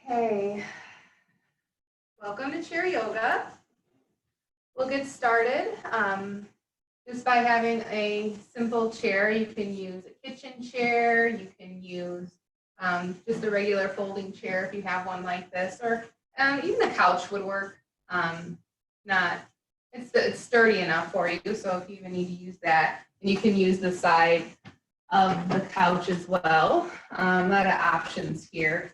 Okay, welcome to chair yoga. We'll get started just by having a simple chair. You can use a kitchen chair, you can use just a regular folding chair if you have one like this, or even a couch would work. It's sturdy enough for you, so if you even need to use that, and you can use the side of the couch as well. A lot of options here.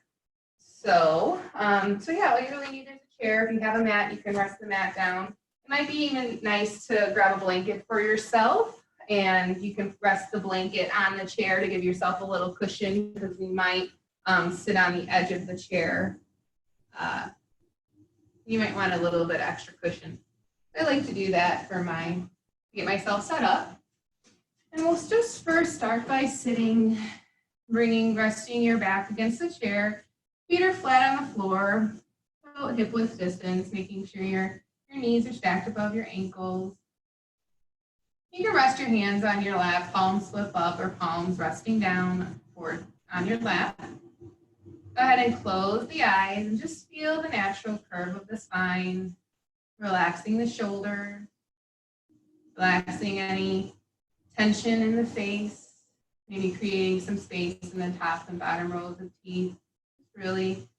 So yeah, all you really need is a chair. If you have a mat, you can rest the mat down. It might be even nice to grab a blanket for yourself, and you can rest the blanket on the chair to give yourself a little cushion because you might sit on the edge of the chair. You might want a little bit extra cushion. I like to do that to get myself set up. And we'll just first start by sitting, resting your back against the chair. Feet are flat on the floor, about hip width distance, making sure your knees are stacked above your ankles. You can rest your hands on your lap, palms flip up or palms resting down on your lap. Go ahead and close the eyes and just feel the natural curve of the spine, relaxing the shoulders, relaxing any tension in the face, maybe creating some space in the top and bottom rows of teeth. Really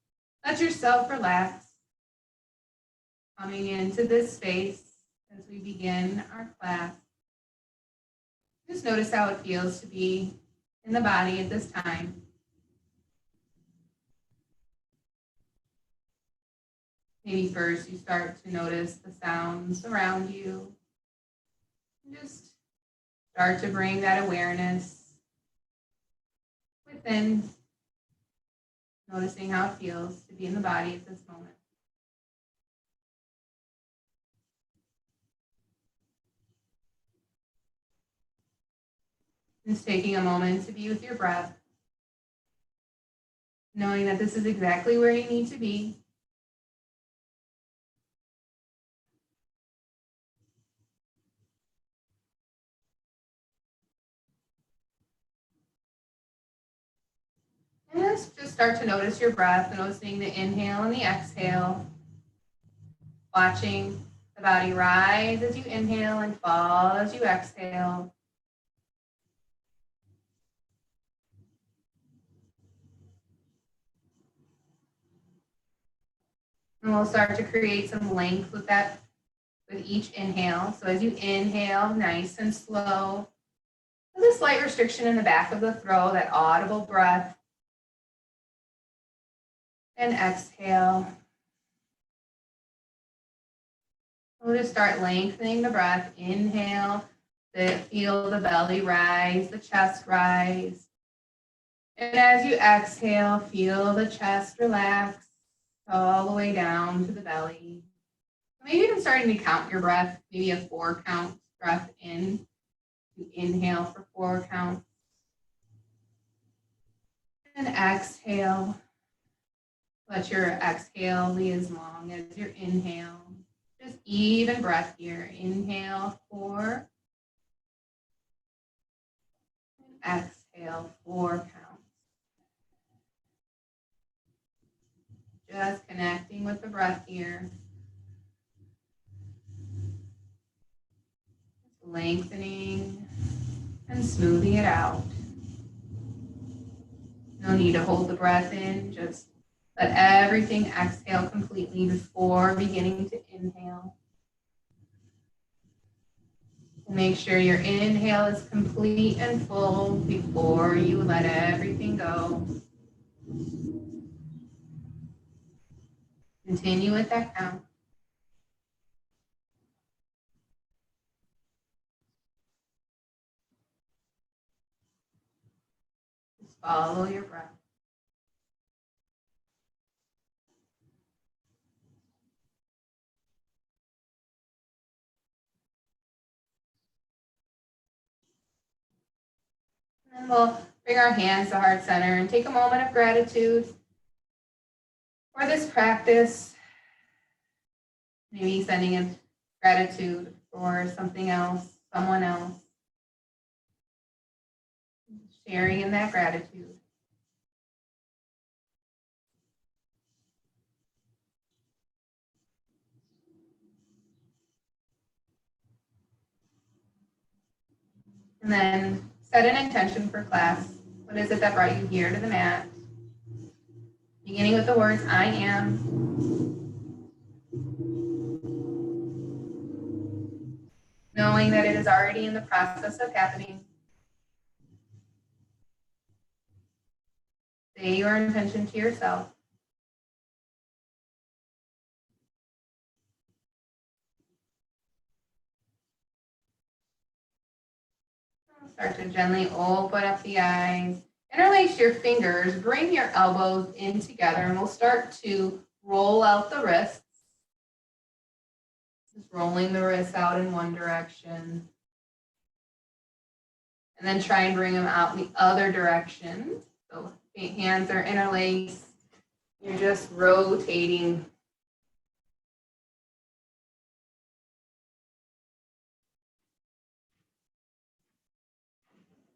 let yourself relax, coming into this space as we begin our class. Just notice how it feels to be in the body at this time. Maybe first you start to notice the sounds around you. And just start to bring that awareness within, noticing how it feels to be in the body at this moment. Just taking a moment to be with your breath, knowing that this is exactly where you need to be. And just start to notice your breath, noticing the inhale and the exhale, watching the body rise as you inhale and fall as you exhale. And we'll start to create some length with each inhale. So as you inhale, nice and slow, with a slight restriction in the back of the throat, that audible breath. And exhale. We'll just start lengthening the breath. Inhale, feel the belly rise, the chest rise. And as you exhale, feel the chest relax all the way down to the belly. Maybe even starting to count your breath, maybe a 4-count breath in. You inhale for 4 counts. And exhale. Let your exhale be as long as your inhale. Just even breath here. Inhale 4. And exhale 4 counts. Just connecting with the breath here. Lengthening and smoothing it out. No need to hold the breath in. Just let everything exhale completely before beginning to inhale. And make sure your inhale is complete and full before you let everything go. Continue with that count. Just follow your breath. And we'll bring our hands to heart center and take a moment of gratitude for this practice. Maybe sending in gratitude for something else, someone else. Sharing in that gratitude. And then set an intention for class. What is it that brought you here to the mat? Beginning with the words, I am. Knowing that it is already in the process of happening. Say your intention to yourself. Start to gently open up the eyes. Interlace your fingers, bring your elbows in together, and we'll start to roll out the wrists. Just rolling the wrists out in one direction. And then try and bring them out in the other direction. So hands are interlaced. You're just rotating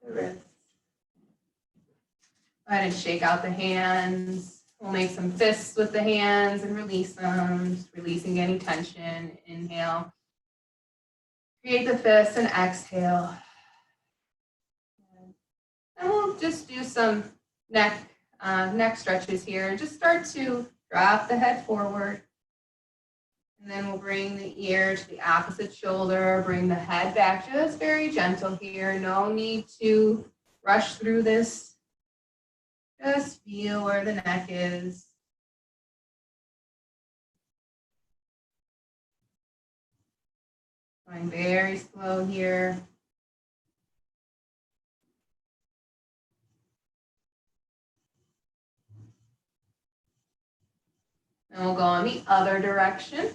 the wrists. Go ahead and shake out the hands. We'll make some fists with the hands and release them, just releasing any tension. Inhale. Create the fists and exhale. And we'll just do some neck stretches here. Just start to drop the head forward. And then we'll bring the ear to the opposite shoulder, bring the head back. Just very gentle here. No need to rush through this. Just feel where the neck is. Going very slow here. And we'll go in the other direction.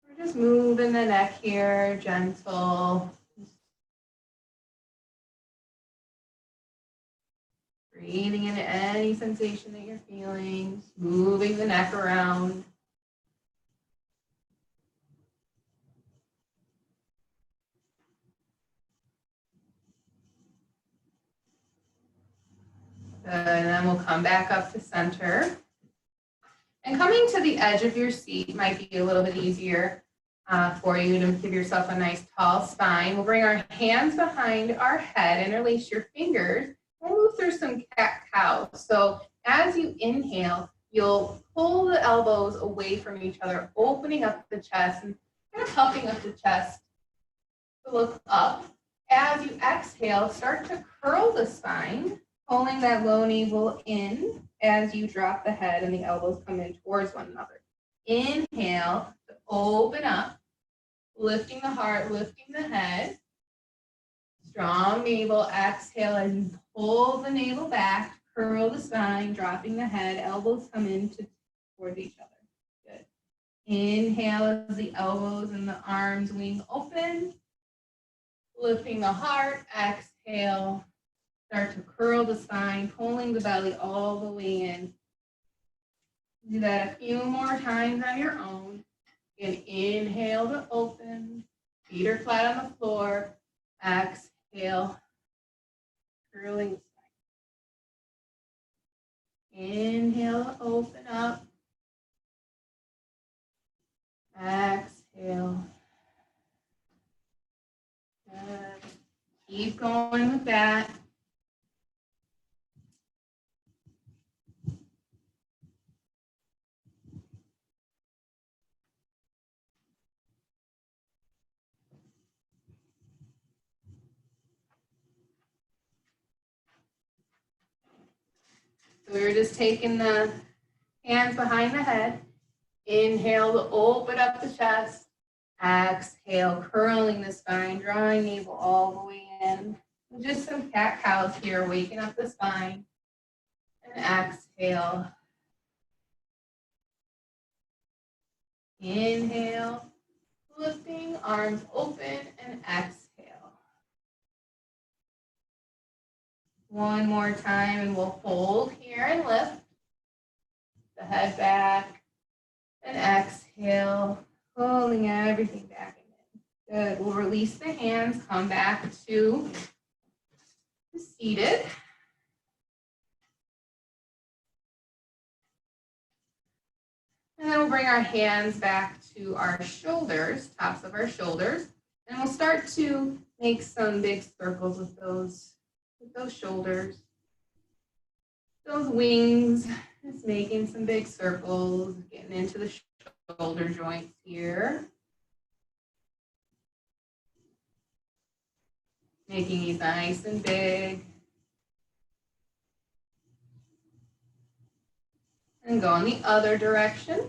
We're just moving the neck here, gentle. Breathing into any sensation that you're feeling, moving the neck around. Good, and then we'll come back up to center. And coming to the edge of your seat might be a little bit easier for you to give yourself a nice tall spine. We'll bring our hands behind our head, interlace your fingers. We'll move through some cat-cow. So as you inhale, you'll pull the elbows away from each other, opening up the chest and kind of puffing up the chest to look up. As you exhale, start to curl the spine, pulling that low navel in as you drop the head and the elbows come in towards one another. Inhale to open up, lifting the heart, lifting the head. Strong navel. Exhale as you pull the navel back, curl the spine, dropping the head, elbows come in towards each other. Good. Inhale as the elbows and the arms wing open, lifting the heart. Exhale. Start to curl the spine, pulling the belly all the way in. Do that a few more times on your own. And inhale to open. Feet are flat on the floor. Exhale. Curling the spine. Inhale to open up. Exhale. Good. Keep going with that. So we're just taking the hands behind the head. Inhale to open up the chest. Exhale, curling the spine, drawing navel all the way in. Just some cat-cows here, waking up the spine. And exhale. Inhale, lifting, arms open, and exhale. One more time, and we'll hold here and lift. The head back, and exhale, pulling everything back in. Good. We'll release the hands, come back to seated. And then we'll bring our hands back to our shoulders, tops of our shoulders. And we'll start to make some big circles with those shoulders. Those wings, just making some big circles, getting into the shoulder joints here. Making these nice and big. And go in the other direction.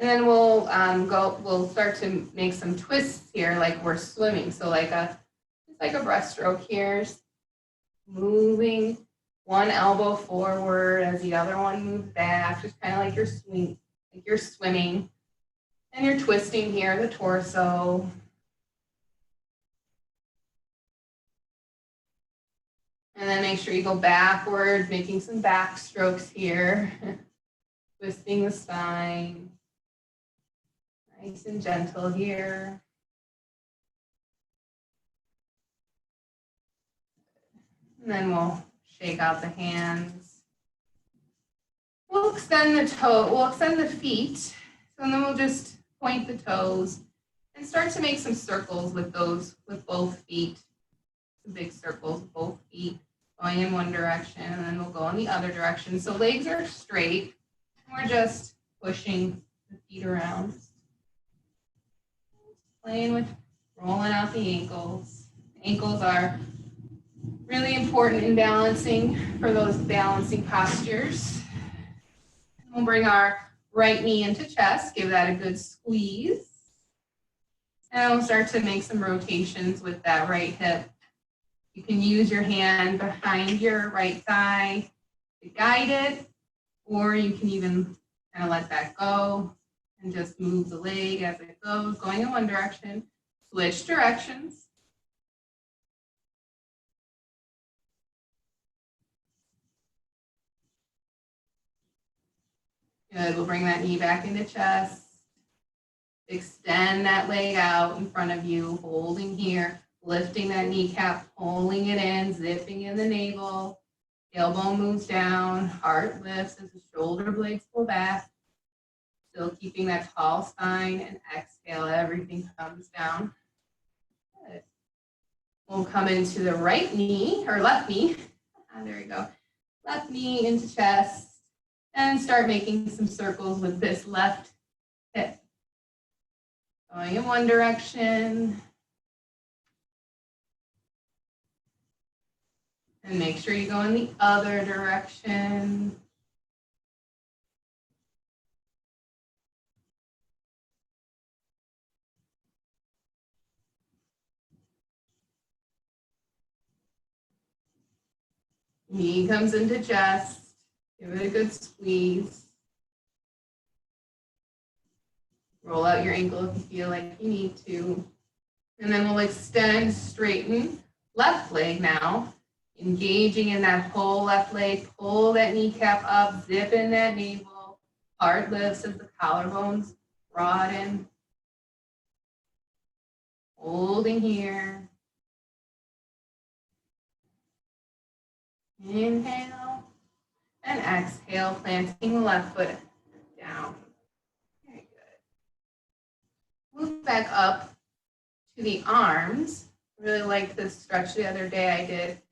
And then we'll start to make some twists here like we're swimming. So just like a breaststroke here, moving one elbow forward as the other one moves back, just kind of like you're swimming. And you're twisting here, the torso. And then make sure you go backwards, making some back strokes here. Twisting the spine. Nice and gentle here. And then we'll shake out the hands. We'll extend the feet. So then we'll just point the toes and start to make some circles with both feet. Some big circles with both feet going in one direction, and then we'll go in the other direction. So legs are straight. We're just pushing the feet around. Playing with rolling out the ankles. Ankles are really important in balancing for those balancing postures. We'll bring our right knee into chest, give that a good squeeze. And we'll start to make some rotations with that right hip. You can use your hand behind your right thigh to guide it, or you can even kind of let that go and just move the leg as it goes, going in one direction, switch directions. Good, we'll bring that knee back into chest. Extend that leg out in front of you, holding here, lifting that kneecap, pulling it in, zipping in the navel. Tailbone moves down, heart lifts as the shoulder blades pull back. Still keeping that tall spine, and exhale, everything comes down. Good. We'll come into the right knee, or left knee. There we go. Left knee into chest, and start making some circles with this left hip. Going in one direction. And make sure you go in the other direction. Knee comes into chest. Give it a good squeeze. Roll out your ankle if you feel like you need to. And then we'll extend, straighten left leg now. Engaging in that whole left leg. Pull that kneecap up, zip in that navel. Heart lifts as the collarbones broaden. Holding here. Inhale and exhale, planting the left foot down. Very good. Move back up to the arms. Really liked this stretch the other day I did.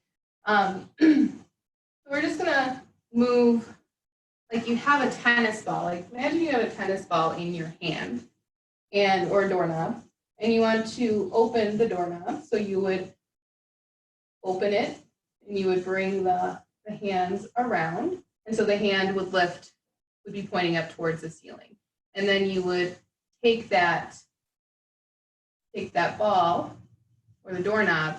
So we're just gonna move like you have a tennis ball. Like imagine you have a tennis ball in your hand or doorknob, and you want to open the doorknob. So you would open it, and you would bring the hands around, and so the hand would be pointing up towards the ceiling, and then you would take that ball or the doorknob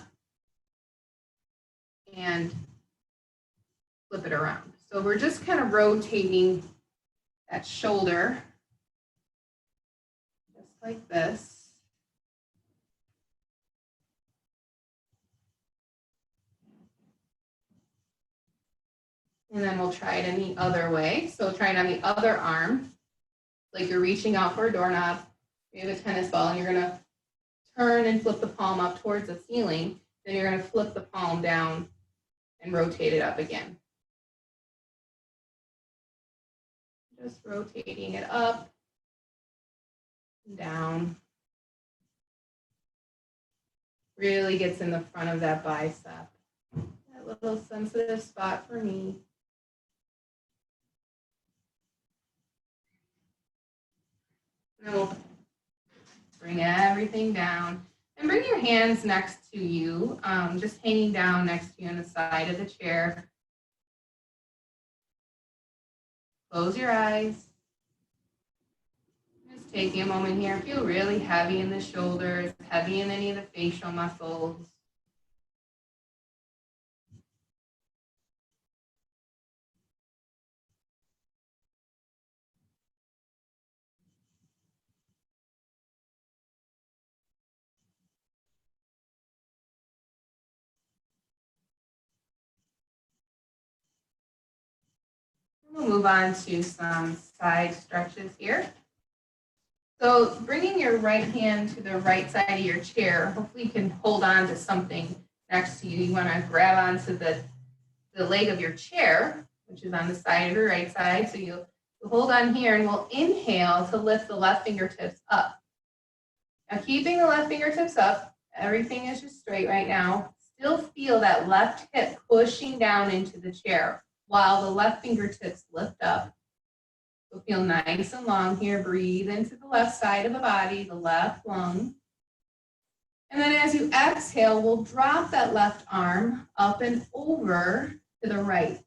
and flip it around. So we're just kind of rotating that shoulder, just like this. And then we'll try it in the other way. So try it on the other arm, like you're reaching out for a doorknob. You have a tennis ball and you're gonna turn and flip the palm up towards the ceiling, then you're going to flip the palm down and rotate it up again. Just rotating it up and down. Really gets in the front of that bicep. That little sensitive spot for me. And then we'll bring everything down. And bring your hands next to you, just hanging down next to you on the side of the chair. Close your eyes. Just taking a moment here. Feel really heavy in the shoulders, heavy in any of the facial muscles. We'll move on to some side stretches here. So bringing your right hand to the right side of your chair, hopefully you can hold on to something next to you. You want to grab onto the leg of your chair, which is on the side of your right side. So you'll hold on here and we'll inhale to lift the left fingertips up. Now keeping the left fingertips up, everything is just straight right now. Still feel that left hip pushing down into the chair while the left fingertips lift up. So feel nice and long here. Breathe into the left side of the body, the left lung. And then as you exhale, we'll drop that left arm up and over to the right.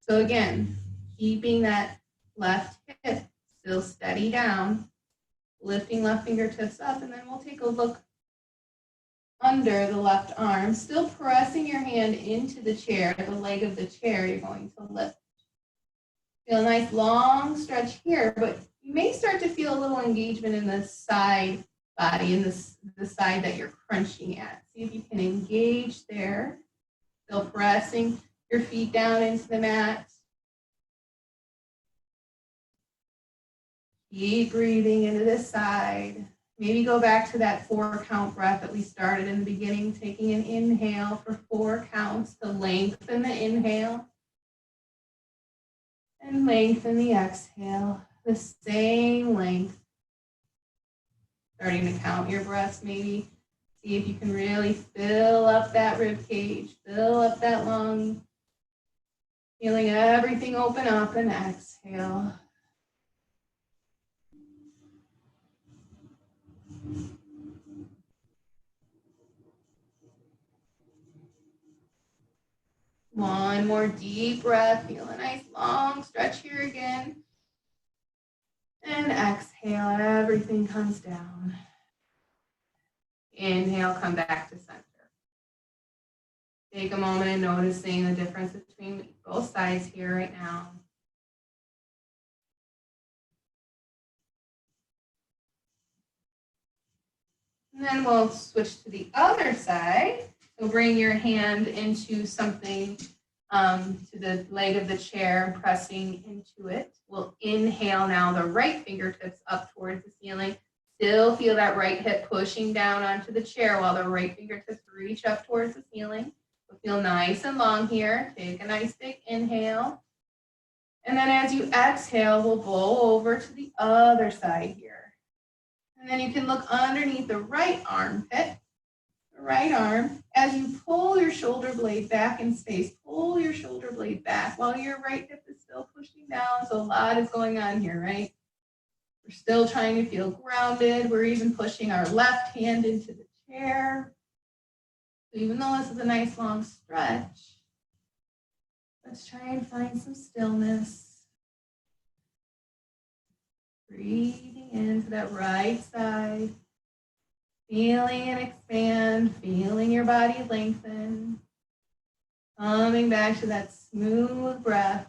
So again, keeping that left hip still steady down, lifting left fingertips up, and then we'll take a look under the left arm, still pressing your hand into the chair, the leg of the chair you're going to lift. Feel a nice long stretch here, but you may start to feel a little engagement in the side body, in the side that you're crunching at. See if you can engage there. Still pressing your feet down into the mat. Keep breathing into this side. Maybe go back to that 4-count breath that we started in the beginning, taking an inhale for 4 counts to lengthen the inhale and lengthen the exhale, the same length. Starting to count your breaths, maybe see if you can really fill up that rib cage, fill up that lung, feeling everything open up and exhale. One more deep breath. Feel a nice long stretch here again. And exhale, everything comes down. Inhale, come back to center. Take a moment and noticing the difference between both sides here right now. And then we'll switch to the other side. So bring your hand into something to the leg of the chair, pressing into it. We'll inhale now the right fingertips up towards the ceiling. Still feel that right hip pushing down onto the chair while the right fingertips reach up towards the ceiling. We'll feel nice and long here. Take a nice big inhale. And then as you exhale, we'll blow over to the other side here. And then you can look underneath the right armpit, the right arm. As you pull your shoulder blade back in space, pull your shoulder blade back while your right hip is still pushing down. So a lot is going on here, right? We're still trying to feel grounded. We're even pushing our left hand into the chair. So even though this is a nice long stretch, let's try and find some stillness. Breathing into that right side. Feeling it expand, feeling your body lengthen. Coming back to that smooth breath.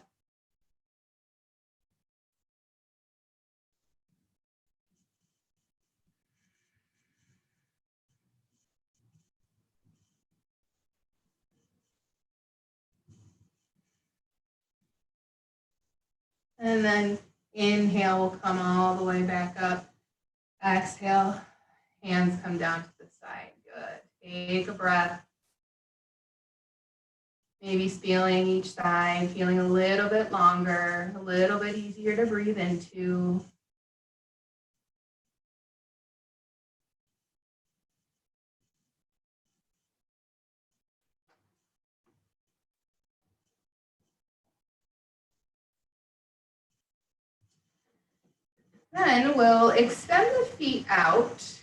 And then inhale will come all the way back up. Exhale, hands come down to the side. Take a breath. Maybe feeling each side, feeling a little bit longer, a little bit easier to breathe into. Then we'll extend the feet out.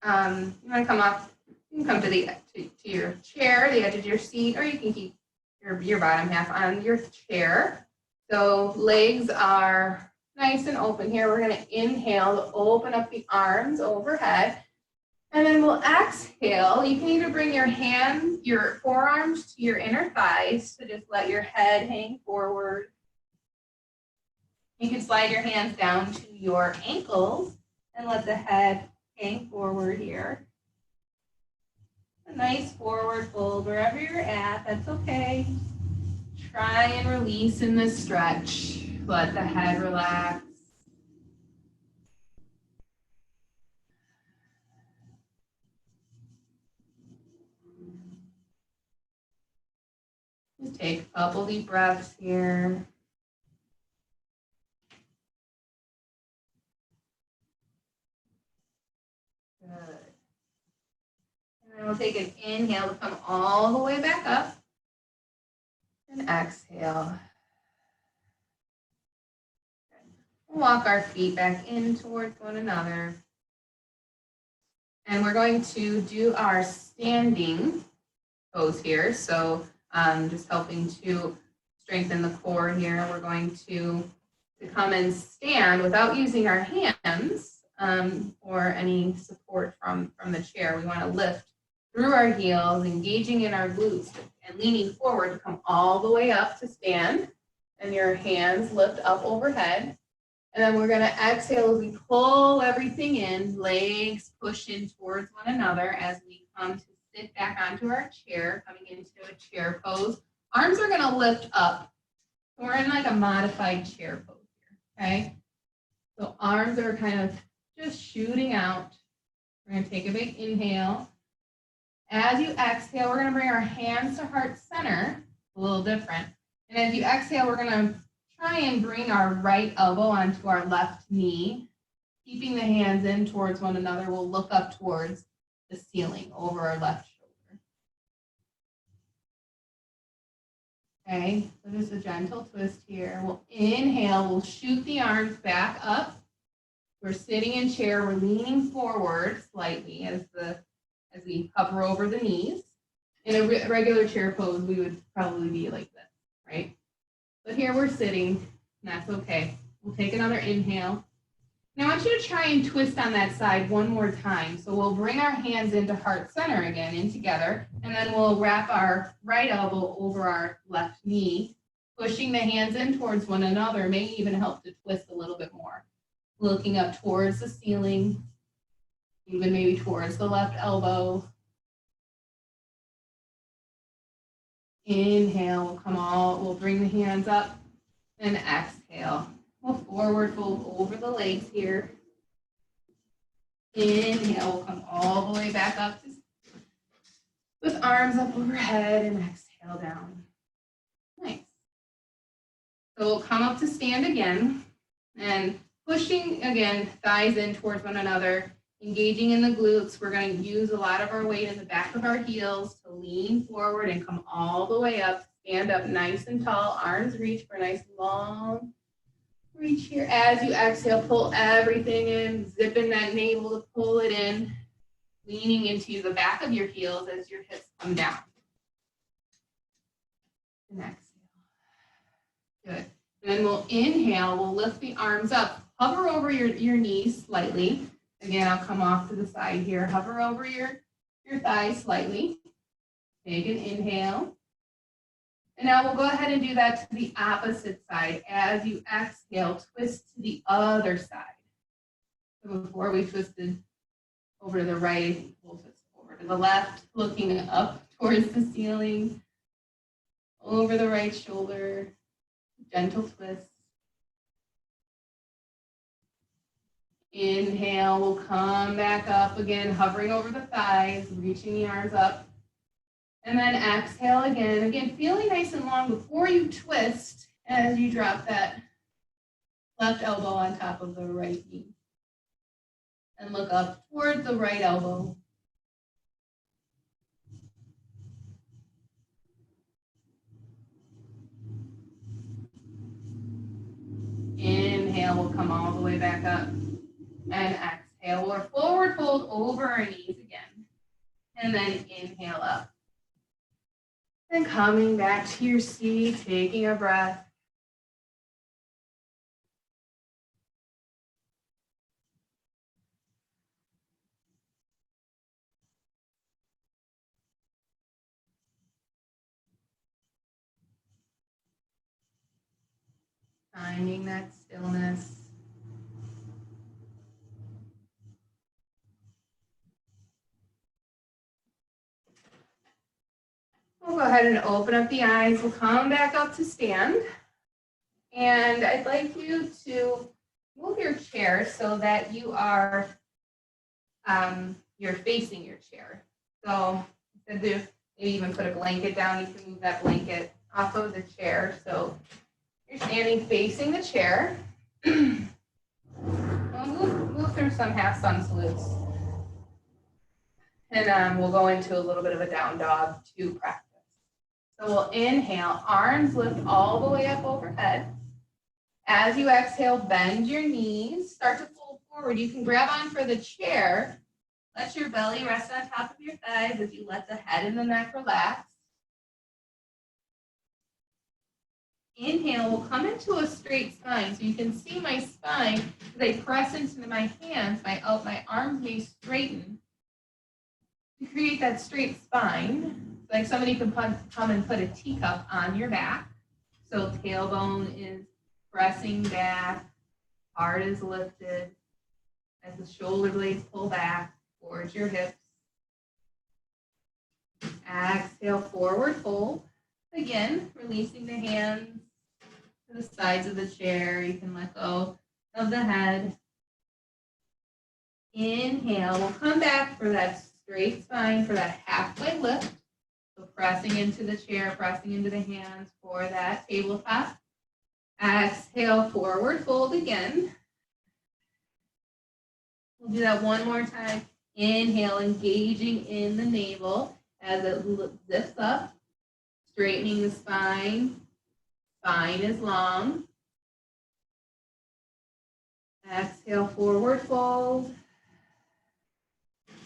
You want to come up, you can come to your chair, the edge of your seat, or you can keep your bottom half on your chair. So legs are nice and open here. We're going to inhale to open up the arms overhead. And then we'll exhale. You can either bring your forearms to your inner thighs to just let your head hang forward. You can slide your hands down to your ankles and let the head hang forward here. A nice forward fold wherever you're at, that's okay. Try and release in this stretch. Let the head relax. Just take a couple deep breaths here. Good. And then we'll take an inhale to come all the way back up. And exhale. We'll walk our feet back in towards one another. And we're going to do our standing pose here. So just helping to strengthen the core here. We're going to come and stand without using our hands or any support from the chair. We want to lift through our heels, engaging in our glutes and leaning forward to come all the way up to stand. And your hands lift up overhead. And then we're going to exhale as we pull everything in, legs push in towards one another as we come to sit back onto our chair, coming into a chair pose. Arms are going to lift up. So we're in like a modified chair pose here, okay? So arms are kind of just shooting out. We're going to take a big inhale. As you exhale, we're going to bring our hands to heart center, a little different. And as you exhale, we're going to try and bring our right elbow onto our left knee. Keeping the hands in towards one another, we'll look up towards the ceiling over our left shoulder. Okay, so just a gentle twist here. We'll inhale, we'll shoot the arms back up. We're sitting in chair, we're leaning forward slightly as we hover over the knees. In a regular chair pose, we would probably be like this, right? But here we're sitting, and that's okay. We'll take another inhale. Now I want you to try and twist on that side one more time. So we'll bring our hands into heart center again, in together, and then we'll wrap our right elbow over our left knee. Pushing the hands in towards one another may even help to twist a little bit more. Looking up towards the ceiling, even maybe towards the left elbow. Inhale, we'll bring the hands up, and exhale. We'll forward fold over the legs here. Inhale, we'll come all the way back up with arms up overhead and exhale down. Nice. So we'll come up to stand again and pushing again, thighs in towards one another, engaging in the glutes. We're going to use a lot of our weight in the back of our heels to lean forward and come all the way up. Stand up nice and tall, arms reach for a nice long reach here. As you exhale, pull everything in, zip in that navel to pull it in, leaning into the back of your heels as your hips come down. And exhale. Good. And then we'll inhale, we'll lift the arms up, hover over your knees slightly. Again, I'll come off to the side here, hover over your thighs slightly. Take an inhale. And now we'll go ahead and do that to the opposite side. As you exhale, twist to the other side. So before we twisted over to the right, we'll twist over to the left, looking up towards the ceiling, over the right shoulder, gentle twist. Inhale, we'll come back up again, hovering over the thighs, reaching the arms up. And then exhale again. Again, feeling nice and long before you twist as you drop that left elbow on top of the right knee. And look up toward the right elbow. Inhale, we'll come all the way back up. And exhale, we'll forward fold over our knees again. And then inhale up. And coming back to your seat, taking a breath. Finding that stillness. We'll go ahead and open up the eyes. We'll come back up to stand. And I'd like you to move your chair so that you are, you're facing your chair. So maybe even put a blanket down. You can move that blanket off of the chair. So you're standing facing the chair. We'll move through some half sun salutes. And we'll go into a little bit of a down dog to practice. So we'll inhale, arms lift all the way up overhead. As you exhale, bend your knees, start to fold forward. You can grab on for the chair. Let your belly rest on top of your thighs as you let the head and the neck relax. Inhale, we'll come into a straight spine. So you can see my spine as I press into my hands, my arms may straighten to create that straight spine. Like somebody could come and put a teacup on your back. So tailbone is pressing back, heart is lifted as the shoulder blades pull back towards your hips. Exhale, forward fold. Again, releasing the hands to the sides of the chair. You can let go of the head. Inhale, we'll come back for that straight spine, for that halfway lift. So pressing into the chair, pressing into the hands for that tabletop. Exhale, forward fold again. We'll do that one more time. Inhale, engaging in the navel as it zips up, straightening the spine. Spine is long. Exhale, forward fold.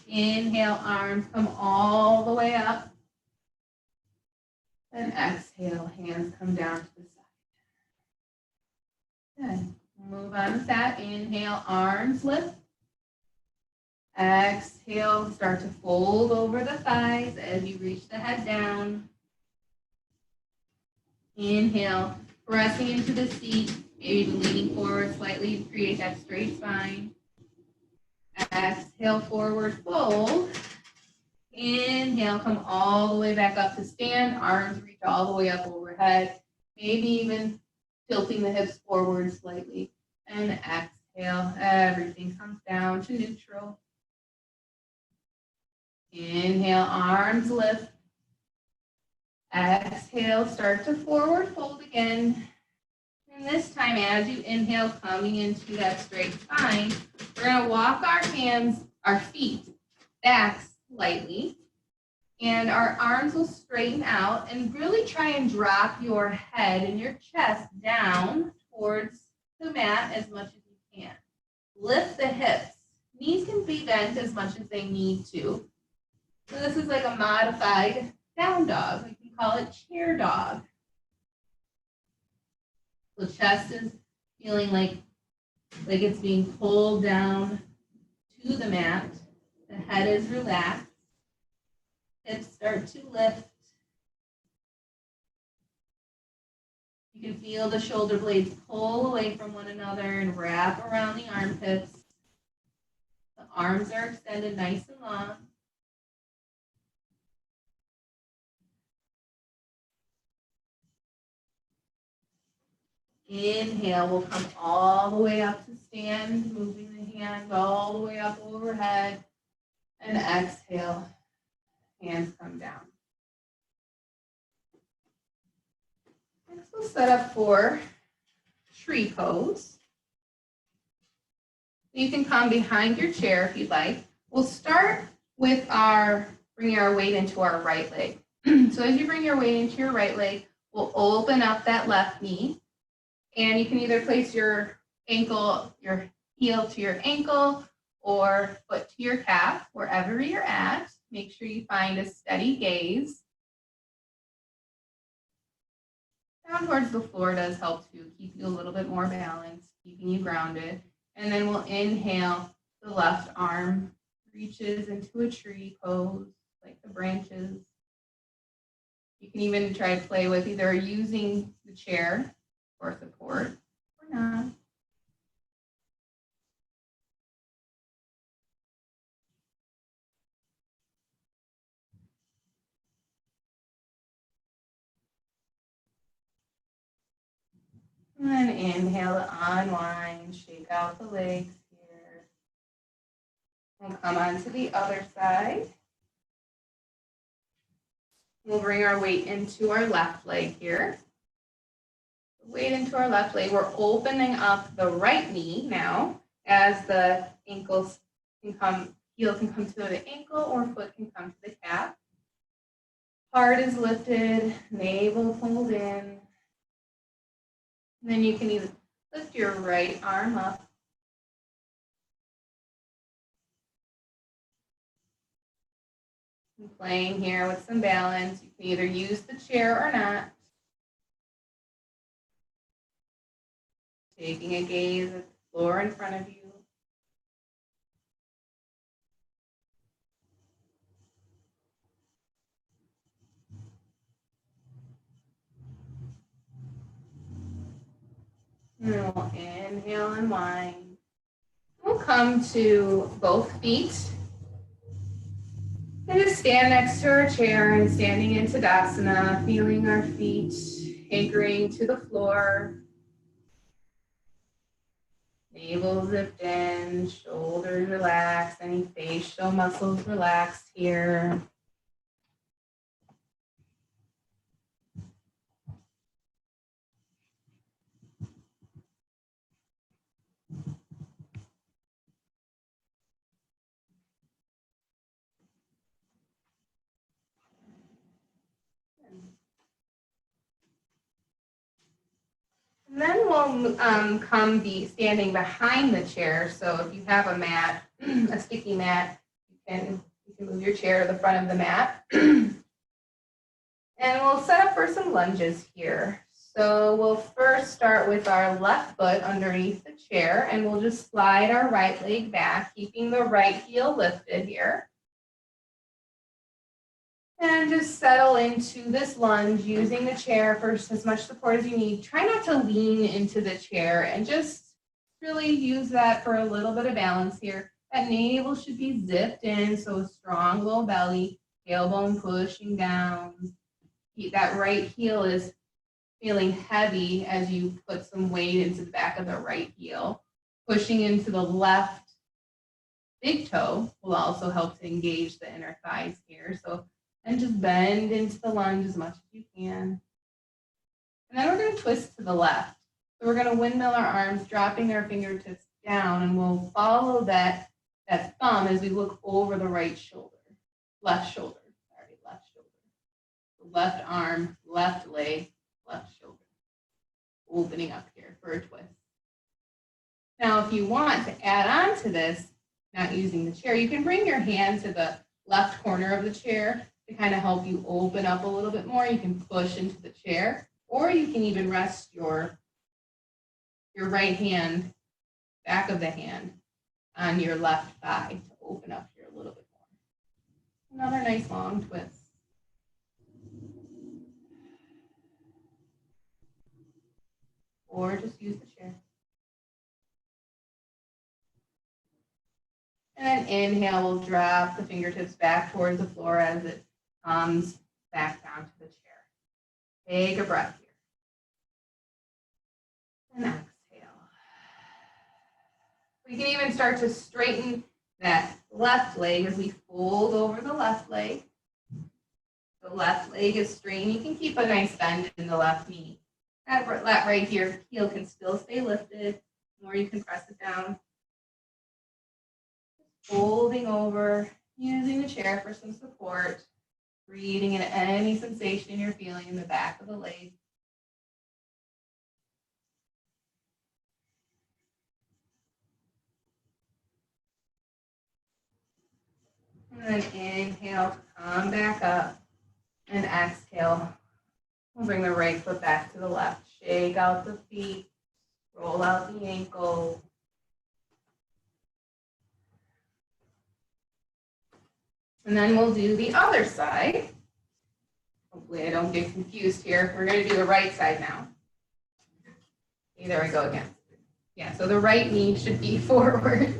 Inhale, arms come all the way up. And exhale, hands come down to the side. Good. Move on with that. Inhale, arms lift. Exhale, start to fold over the thighs as you reach the head down. Inhale, pressing into the seat, maybe even leaning forward slightly to create that straight spine. Exhale, forward fold. Inhale, come all the way back up to stand. Arms reach all the way up overhead. Maybe even tilting the hips forward slightly. And exhale, everything comes down to neutral. Inhale, arms lift. Exhale, start to forward fold again. And this time, as you inhale, coming into that straight spine, we're going to walk our feet back slightly, and our arms will straighten out, and really try and drop your head and your chest down towards the mat as much as you can. Lift the hips. Knees can be bent as much as they need to. So this is like a modified down dog. We can call it chair dog. The chest is feeling like it's being pulled down to the mat. The head is relaxed. Hips start to lift. You can feel the shoulder blades pull away from one another and wrap around the armpits. The arms are extended nice and long. Inhale, we'll come all the way up to stand, moving the hands all the way up overhead. And exhale, hands come down. Next, we'll set up for tree pose. You can come behind your chair if you'd like. We'll start with bringing our weight into our right leg. So as you bring your weight into your right leg, we'll open up that left knee. And you can either place your ankle, your heel to your ankle, or foot to your calf, wherever you're at. Make sure you find a steady gaze. Down towards the floor does help to keep you a little bit more balanced, keeping you grounded. And then we'll inhale, the left arm reaches into a tree pose, like the branches. You can even try to play with either using the chair for support or not. And then inhale to unwind, shake out the legs here. We'll come on to the other side. We'll bring our weight into our left leg here. Weight into our left leg. We're opening up the right knee now as the ankles can come, heel can come to the ankle or foot can come to the calf. Heart is lifted, navel pulled in. And then you can either lift your right arm up. And playing here with some balance. You can either use the chair or not. Taking a gaze at the floor in front of you. And then we'll inhale and wind. We'll come to both feet. And just stand next to our chair and standing in Tadasana, feeling our feet anchoring to the floor. Navel zipped in, shoulders relaxed, any facial muscles relaxed here. And then we'll come be standing behind the chair. So if you have a mat, a sticky mat, you can move your chair to the front of the mat. And we'll set up for some lunges here. So we'll first start with our left foot underneath the chair, and we'll just slide our right leg back, keeping the right heel lifted here. And just settle into this lunge using the chair for as much support as you need. Try not to lean into the chair and just really use that for a little bit of balance here. That navel should be zipped in, so a strong low belly, tailbone pushing down. That right heel is feeling heavy as you put some weight into the back of the right heel. Pushing into the left big toe will also help to engage the inner thighs here. So and just bend into the lunge as much as you can. And then we're going to twist to the left. So we're going to windmill our arms, dropping our fingertips down, and we'll follow that thumb as we look over the right shoulder, left shoulder. The left arm, left leg, left shoulder. Opening up here for a twist. Now, if you want to add on to this, not using the chair, you can bring your hand to the left corner of the chair to kind of help you open up a little bit more. You can push into the chair, or you can even rest your right hand, back of the hand, on your left thigh to open up here a little bit more. Another nice long twist. Or just use the chair. And then inhale, we'll drop the fingertips back towards the floor as it comes back down to the chair. Take a breath here. And exhale. We can even start to straighten that left leg as we fold over the left leg. The left leg is straightened. You can keep a nice bend in the left knee. That right here, heel can still stay lifted, or you can press it down. Folding over, using the chair for some support, breathing in any sensation you're feeling in the back of the leg. And then inhale, come back up, and exhale. We'll bring the right foot back to the left. Shake out the feet, roll out the ankle. And then we'll do the other side. Hopefully I don't get confused here. We're going to do the right side now. Okay, there we go again. Yeah, so the right knee should be forward.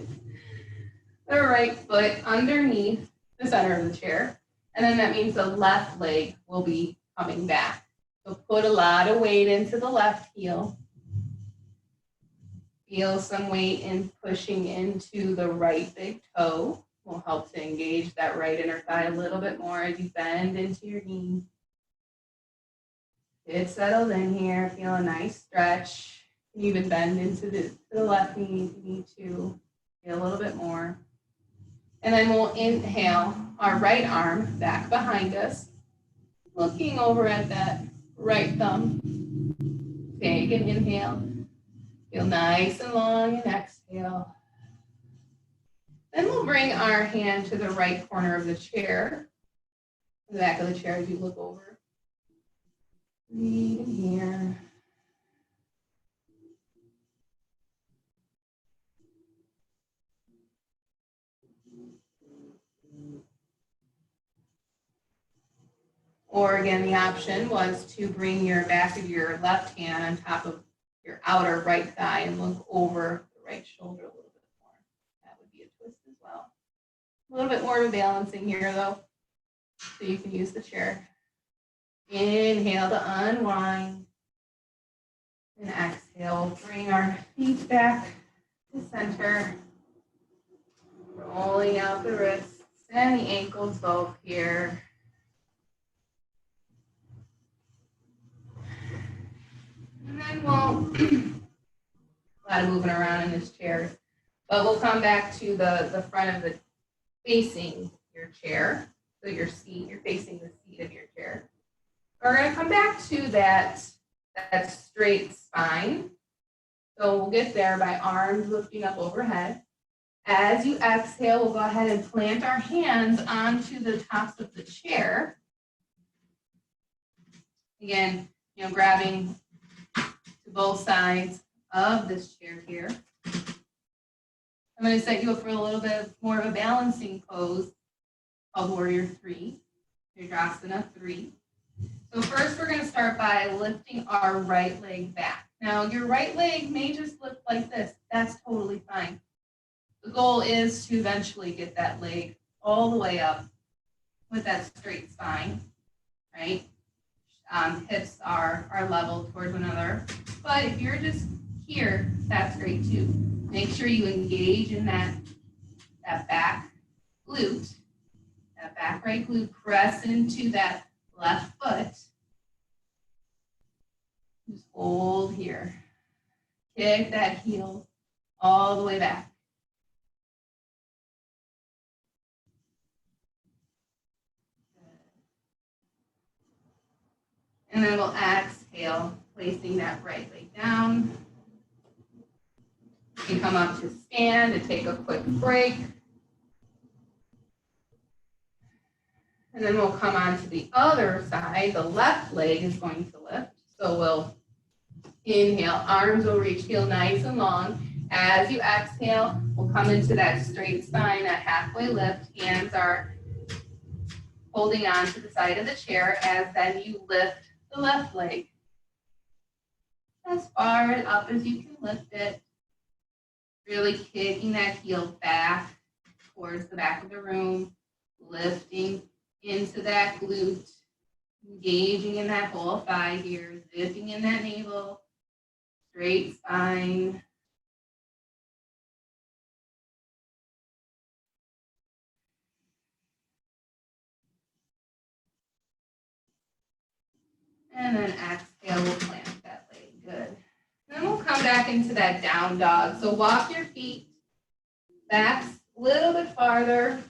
The right foot underneath the center of the chair. And then that means the left leg will be coming back. So put a lot of weight into the left heel. Feel some weight in pushing into the right big toe. Will help to engage that right inner thigh a little bit more as you bend into your knee. Get settled in here. Feel a nice stretch. You even bend into the left knee if you need to. Feel a little bit more. And then we'll inhale our right arm back behind us, looking over at that right thumb. Take an inhale. Feel nice and long and exhale. Then we'll bring our hand to the right corner of the chair, the back of the chair as you look over. Breathe in here. Or again, the option was to bring your back of your left hand on top of your outer right thigh and look over the right shoulder a little bit more. That would be a twist as well. A little bit more of a balancing here though, so you can use the chair. Inhale to unwind. And exhale, bring our feet back to center. Rolling out the wrists and the ankles both here. And then we'll, a lot of moving around in this chair, but we'll come back to the front of the, facing your chair. So your seat, you're facing the seat of your chair. We're going to come back to that straight spine. So we'll get there by arms lifting up overhead. As you exhale, we'll go ahead and plant our hands onto the tops of the chair. Again, grabbing to both sides of this chair here. I'm going to set you up for a little bit more of a balancing pose called Warrior 3, Virasana 3. So first we're going to start by lifting our right leg back. Now your right leg may just lift like this. That's totally fine. The goal is to eventually get that leg all the way up with that straight spine, right? Hips are level towards one another. But if you're just here, that's great too. Make sure you engage in that back glute, that back right glute, press into that left foot. Just hold here. Kick that heel all the way back. And then we'll exhale, placing that right leg down. You can come up to stand and take a quick break. And then we'll come on to the other side. The left leg is going to lift. So we'll inhale, arms will reach, heel nice and long. As you exhale, we'll come into that straight spine, that halfway lift. Hands are holding on to the side of the chair as then you lift the left leg as far up as you can lift it. Really kicking that heel back towards the back of the room, lifting into that glute, engaging in that whole thigh here, zipping in that navel, straight spine. And then exhale, we'll plant that leg. Good. Then we'll come back into that down dog. So walk your feet back a little bit farther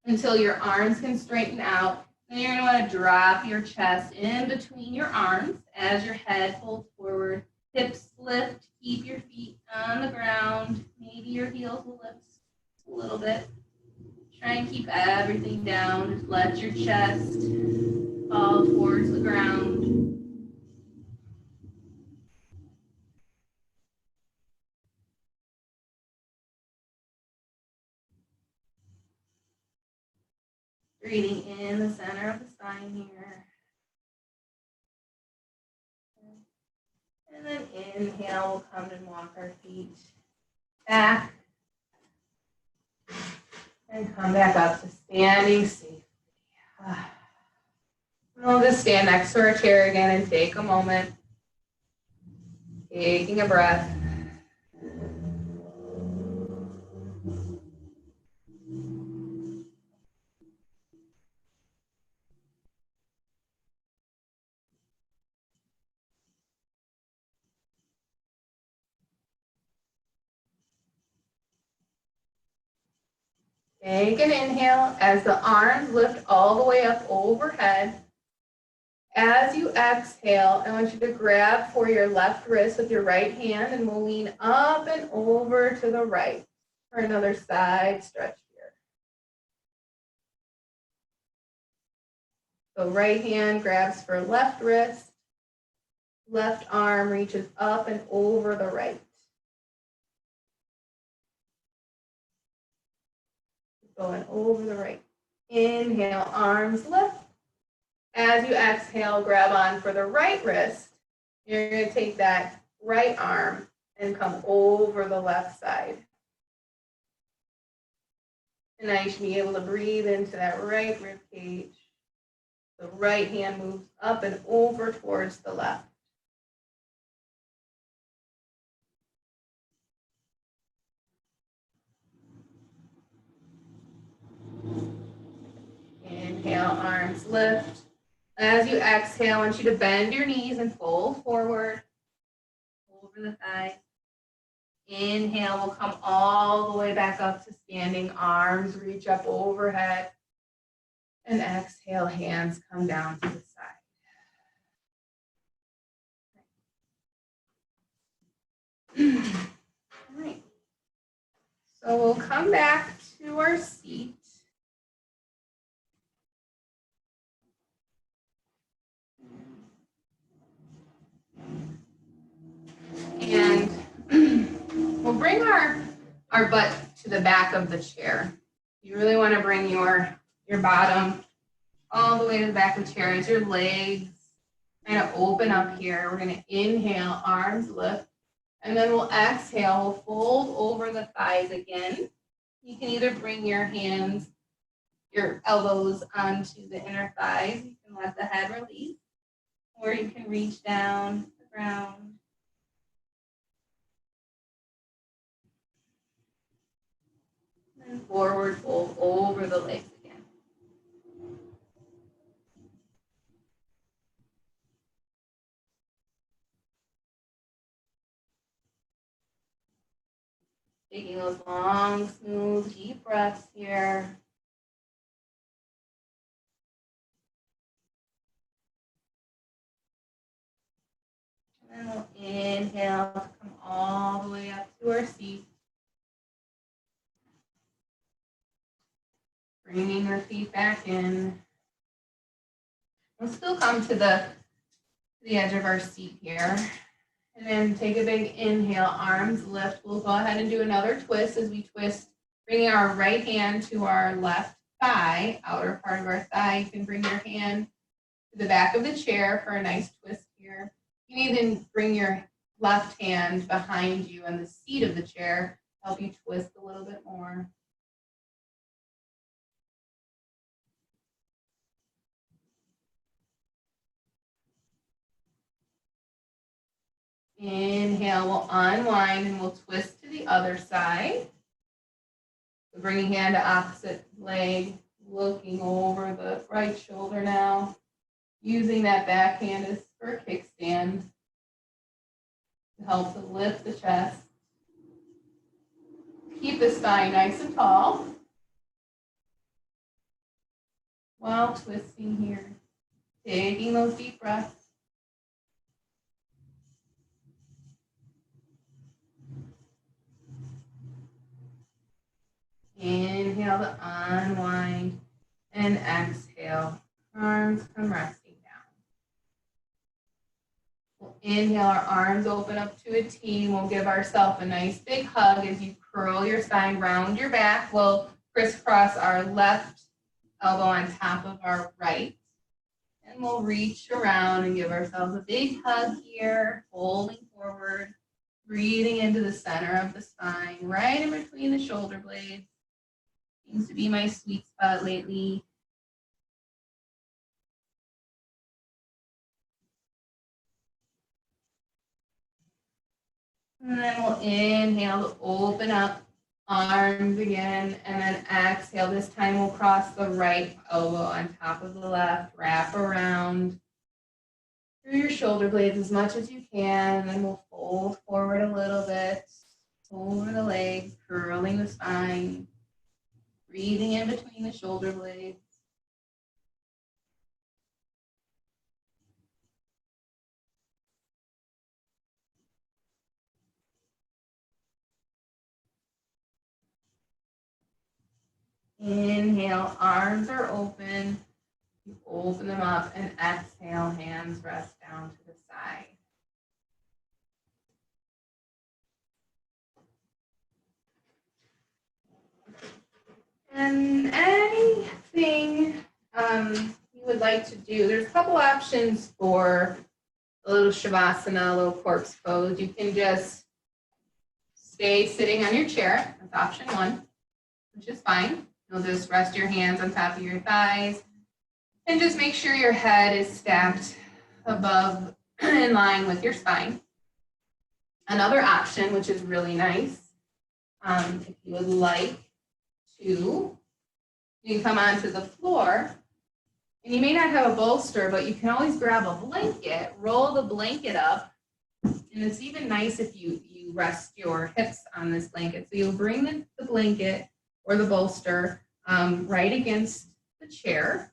until your arms can straighten out. Then you're going to want to drop your chest in between your arms as your head folds forward. Hips lift, keep your feet on the ground. Maybe your heels will lift a little bit. Try and keep everything down. Just let your chest fall towards the ground. Breathing in the center of the spine here. And then inhale, we'll come and walk our feet back. And come back up to standing safely. We'll just stand next to our chair again and take a moment. Taking a breath. Take an inhale as the arms lift all the way up overhead. As you exhale, I want you to grab for your left wrist with your right hand and we'll lean up and over to the right for another side stretch here. So right hand grabs for left wrist, left arm reaches up and over the right. Going over the right. Inhale, arms lift. As you exhale, grab on for the right wrist. You're going to take that right arm and come over the left side. And now you should be able to breathe into that right rib cage. The right hand moves up and over towards the left. Inhale, arms lift. As you exhale, I want you to bend your knees and fold forward over the thighs. Inhale, we'll come all the way back up to standing. Arms reach up overhead. And exhale, hands come down to the side. All right. So we'll come back to our seat. And we'll bring our butt to the back of the chair. You really want to bring your bottom all the way to the back of the chair as your legs kind of open up here. We're going to inhale, arms lift, and then we'll exhale, we'll fold over the thighs again. You can either bring your hands, your elbows onto the inner thighs. You can let the head release, or you can reach down to the ground. And forward fold over the legs again. Taking those long, smooth, deep breaths here. And then we'll inhale to come all the way up to our seat. Bringing our feet back in. We'll still come to the edge of our seat here. And then take a big inhale, arms lift. We'll go ahead and do another twist as we twist, bringing our right hand to our left thigh, outer part of our thigh. You can bring your hand to the back of the chair for a nice twist here. You can even bring your left hand behind you on the seat of the chair, help you twist a little bit more. Inhale, we'll unwind and we'll twist to the other side. So bringing hand to opposite leg, looking over the right shoulder now. Using that backhand as for a kickstand to help to lift the chest. Keep the spine nice and tall while twisting here. Taking those deep breaths. Inhale to unwind and exhale. Arms come resting down. We'll inhale, our arms open up to a T. We'll give ourselves a nice big hug as you curl your spine, round your back. We'll crisscross our left elbow on top of our right. And we'll reach around and give ourselves a big hug here, folding forward, breathing into the center of the spine, right in between the shoulder blades. Seems to be my sweet spot lately. And then we'll inhale to open up arms again, and then exhale. This time we'll cross the right elbow on top of the left, wrap around through your shoulder blades as much as you can, and then we'll fold forward a little bit, over the legs, curling the spine, breathing in between the shoulder blades. Inhale, arms are open. You open them up, and exhale, hands rest down to the side. And anything you would like to do, there's a couple options for a little Shavasana, a little corpse pose. You can just stay sitting on your chair. That's option one, which is fine. You'll just rest your hands on top of your thighs and just make sure your head is stacked above in line with your spine. Another option, which is really nice, if you would like to, you can come onto the floor, and you may not have a bolster, but you can always grab a blanket, roll the blanket up, and it's even nice if you rest your hips on this blanket. So you'll bring the blanket or the bolster right against the chair,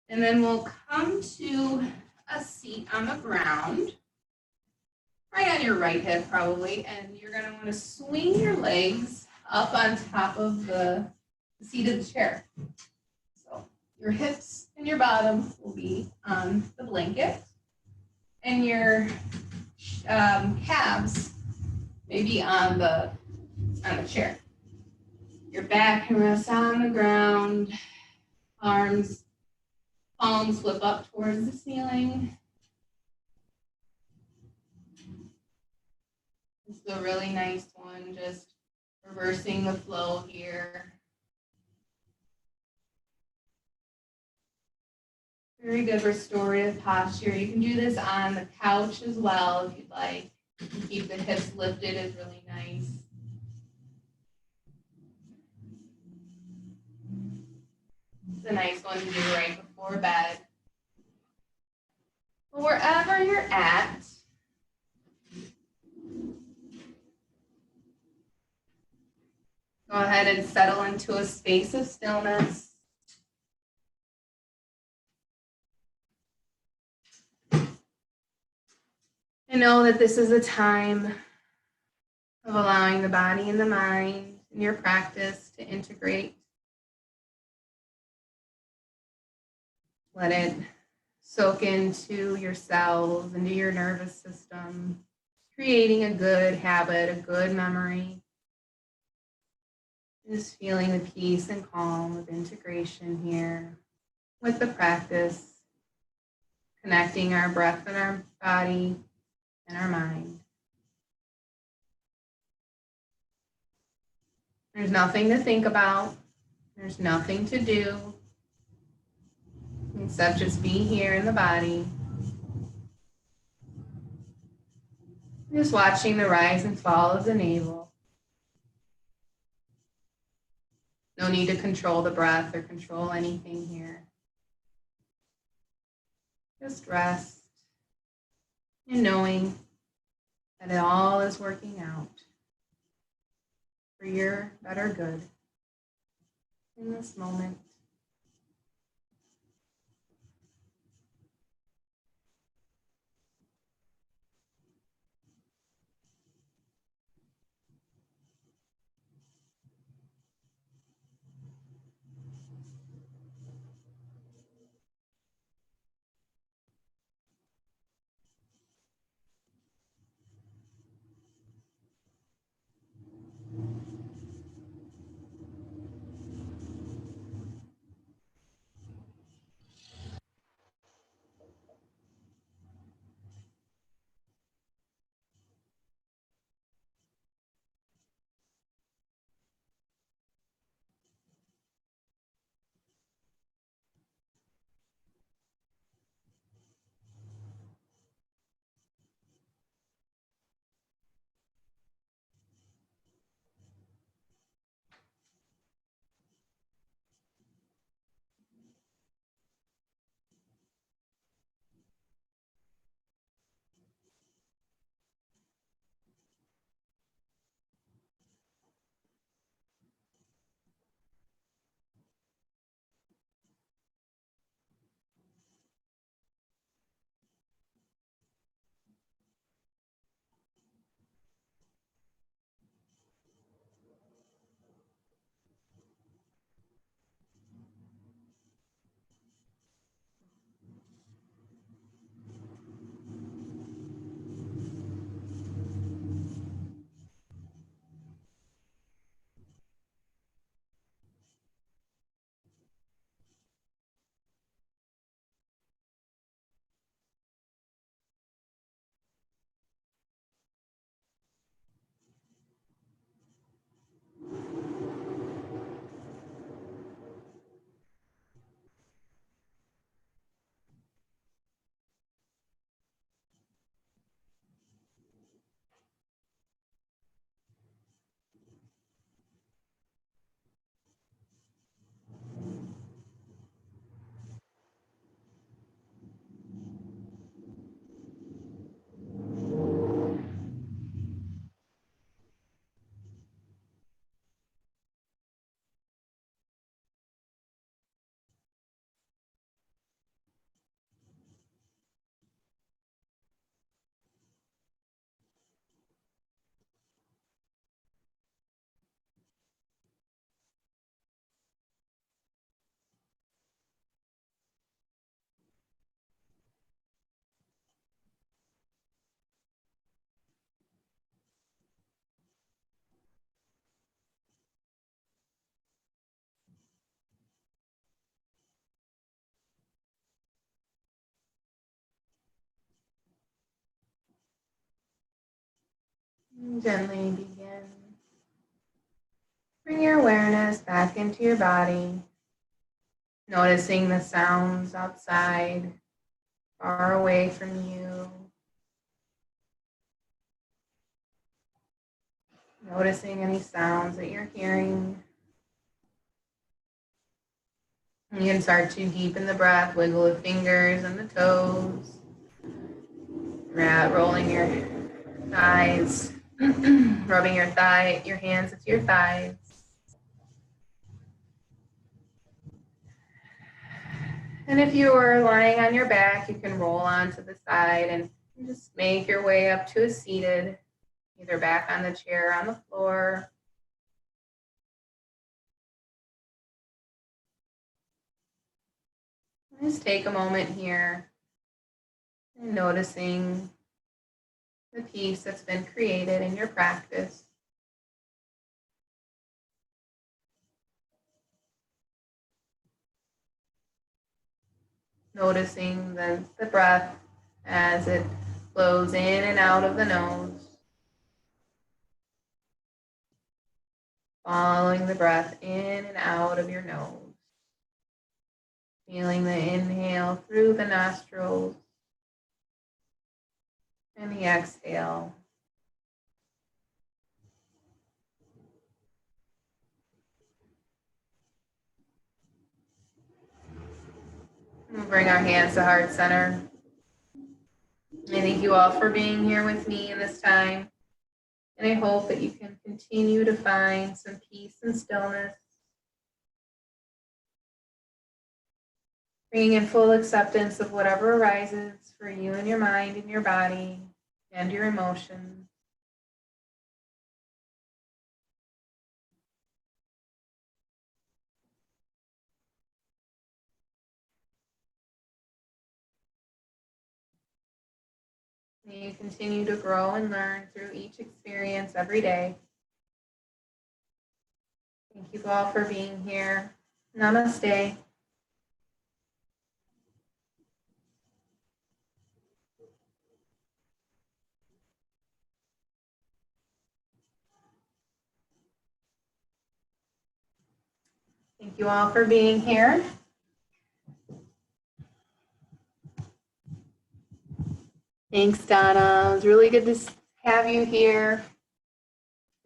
and then we'll come to a seat on the ground, right on your right hip probably, and you're going to want to swing your legs up on top of the seat of the chair. So your hips and your bottom will be on the blanket, and your calves may be on the chair. Your back can rest on the ground, palms flip up towards the ceiling. This is a really nice one, just reversing the flow here. Very good restorative posture. You can do this on the couch as well if you'd like. Keep the hips lifted is really nice. It's a nice one to do right before bed. But wherever you're at, go ahead and settle into a space of stillness. And know that this is a time of allowing the body and the mind in your practice to integrate. Let it soak into your cells, into your nervous system, creating a good habit, a good memory. Just feeling the peace and calm of integration here with the practice, connecting our breath and our body and our mind. There's nothing to think about. There's nothing to do except just be here in the body. Just watching the rise and fall of the navel. No need to control the breath or control anything here. Just rest and knowing that it all is working out for your better good in this moment. And gently begin. Bring your awareness back into your body, noticing the sounds outside, far away from you. Noticing any sounds that you're hearing. And you can start to deepen the breath, wiggle the fingers and the toes. Rolling your thighs, rubbing your hands into your thighs. And if you are lying on your back, you can roll onto the side and just make your way up to a seated, either back on the chair or on the floor. Just take a moment here and noticing the peace that's been created in your practice. Noticing the breath as it flows in and out of the nose. Following the breath in and out of your nose. Feeling the inhale through the nostrils and the exhale. We'll bring our hands to heart center. I thank you all for being here with me in this time. And I hope that you can continue to find some peace and stillness, bringing in full acceptance of whatever arises for you and your mind and your body and your emotions. May you continue to grow and learn through each experience every day. Thank you all for being here. Namaste. Thank you all for being here. Thanks, Donna. It was really good to have you here.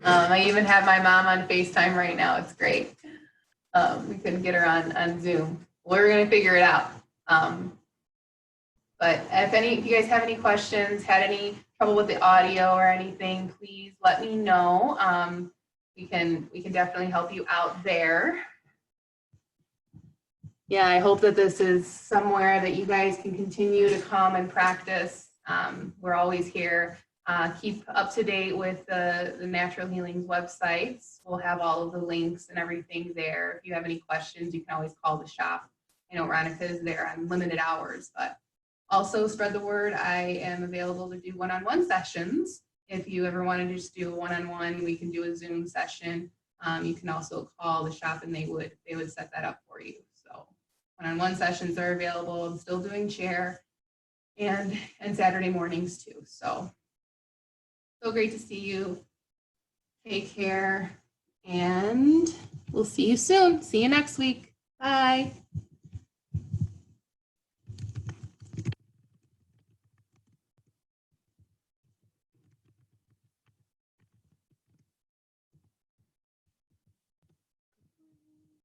I even have my mom on FaceTime right now. It's great. We couldn't get her on Zoom. We're going to figure it out. But if you guys have any questions, had any trouble with the audio or anything, please let me know. We can definitely help you out there. Yeah, I hope that this is somewhere that you guys can continue to come and practice. We're always here. Keep up to date with the Natural Healing's websites. We'll have all of the links and everything there. If you have any questions, you can always call the shop. I know Ronica is there on limited hours, but also spread the word. I am available to do one-on-one sessions. If you ever want to just do a one-on-one, we can do a Zoom session. You can also call the shop and they would set that up for you. So one-on-one sessions are available. I'm still doing chair and Saturday mornings too. So great to see you. Take care and we'll see you soon. See you next week. Bye.